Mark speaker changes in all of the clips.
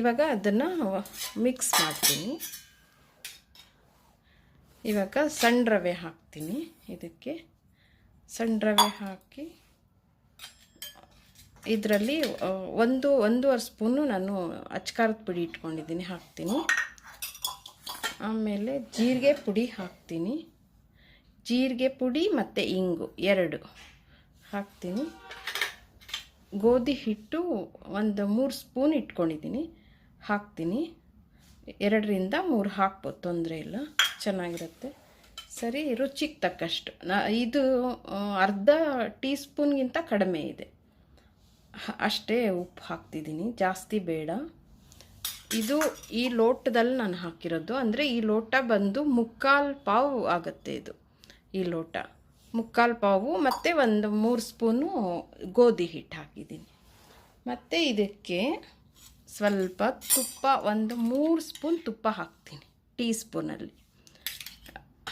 Speaker 1: ಇವಾಗ ಅದನ್ನು ಮಿಕ್ಸ್ ಮಾಡ್ತೀನಿ. ಇವಾಗ ಸಣ್ಣ ರವೆ ಹಾಕ್ತೀನಿ. ಇದಕ್ಕೆ ಸಣ್ಣ ರವೆ ಹಾಕಿ ಇದರಲ್ಲಿ ಒಂದೂವರೆ ಸ್ಪೂನು ನಾನು ಅಚ್ಕಾರದ ಪುಡಿ ಇಟ್ಕೊಂಡಿದ್ದೀನಿ, ಹಾಕ್ತೀನಿ. ಆಮೇಲೆ ಜೀರಿಗೆ ಪುಡಿ ಹಾಕ್ತೀನಿ. ಜೀರಿಗೆ ಪುಡಿ ಮತ್ತು ಇಂಗು 2 ಹಾಕ್ತೀನಿ. ಗೋಧಿ ಹಿಟ್ಟು ಒಂದು 3 ಸ್ಪೂನ್ ಇಟ್ಕೊಂಡಿದ್ದೀನಿ, ಹಾಕ್ತೀನಿ. 2ರಿಂದ 3 ಹಾಕ್ಬೋದು, ತೊಂದರೆ ಇಲ್ಲ, ಚೆನ್ನಾಗಿರುತ್ತೆ. ಸರಿ, ರುಚಿಗೆ ತಕ್ಕಷ್ಟು. ಇದು ಅರ್ಧ ಟೀ ಸ್ಪೂನ್ಗಿಂತ ಕಡಿಮೆ ಇದೆ, ಅಷ್ಟೇ ಉಪ್ಪು ಹಾಕ್ತಿದ್ದೀನಿ, ಜಾಸ್ತಿ ಬೇಡ. ಇದು ಈ ಲೋಟದಲ್ಲಿ ನಾನು ಹಾಕಿರೋದು, ಅಂದರೆ ಈ ಲೋಟ ಬಂದು 3/4 ಪಾವು ಆಗುತ್ತೆ. ಇದು ಈ ಲೋಟ 3/4 ಪಾವು ಮತ್ತು ಒಂದು 3 ಸ್ಪೂನು ಗೋಧಿ ಹಿಟ್ಟು ಹಾಕಿದ್ದೀನಿ. ಮತ್ತು ಇದಕ್ಕೆ ಸ್ವಲ್ಪ ತುಪ್ಪ, ಒಂದು 3 ಸ್ಪೂನ್ ತುಪ್ಪ ಹಾಕ್ತೀನಿ ಟೀ ಸ್ಪೂನಲ್ಲಿ.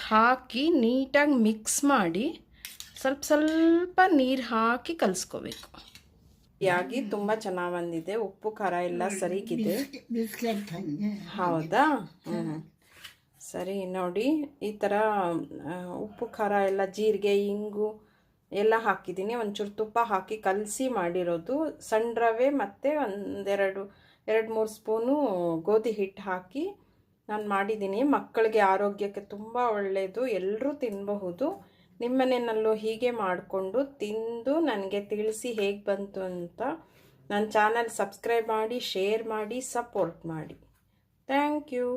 Speaker 1: ಹಾಕಿ ನೀಟಾಗಿ ಮಿಕ್ಸ್ ಮಾಡಿ ಸ್ವಲ್ಪ ನೀರು ಹಾಕಿ ಕಲಿಸ್ಕೋಬೇಕು. ಯಾಗಿ ತುಂಬ ಚೆನ್ನಾಗಿ ಬಂದಿದೆ, ಉಪ್ಪು ಖಾರ ಎಲ್ಲ ಸರಿಗಿದೆ. ಹೌದಾ? ಸರಿ, ನೋಡಿ ಈ ಥರ ಉಪ್ಪು ಖಾರ ಎಲ್ಲ, ಜೀರಿಗೆ ಇಂಗು ಎಲ್ಲ ಹಾಕಿದ್ದೀನಿ. ಒಂಚೂರು ತುಪ್ಪ ಹಾಕಿ ಕಲಸಿ ಮಾಡಿರೋದು. ಸಣ್ಣ ರವೆ ಮತ್ತು 2-3 ಸ್ಪೂನು ಗೋಧಿ ಹಿಟ್ಟು ಹಾಕಿ ನಾನು ಮಾಡಿದ್ದೀನಿ. ಮಕ್ಕಳಿಗೆ ಆರೋಗ್ಯಕ್ಕೆ ತುಂಬ ಒಳ್ಳೆಯದು, ಎಲ್ಲರೂ ತಿನ್ನಬಹುದು. ನಿಮ್ಮನೆಯಲ್ಲೂ ಹೀಗೆ ಮಾಡಿಕೊಂಡು ತಿಂದು ನನಗೆ ತಿಳಿಸಿ ಹೇಗೆ ಬಂತು ಅಂತ. ನನ್ನ ಚಾನಲ್ ಸಬ್ಸ್ಕ್ರೈಬ್ ಮಾಡಿ, ಶೇರ್ ಮಾಡಿ, ಸಪೋರ್ಟ್ ಮಾಡಿ. Thank you.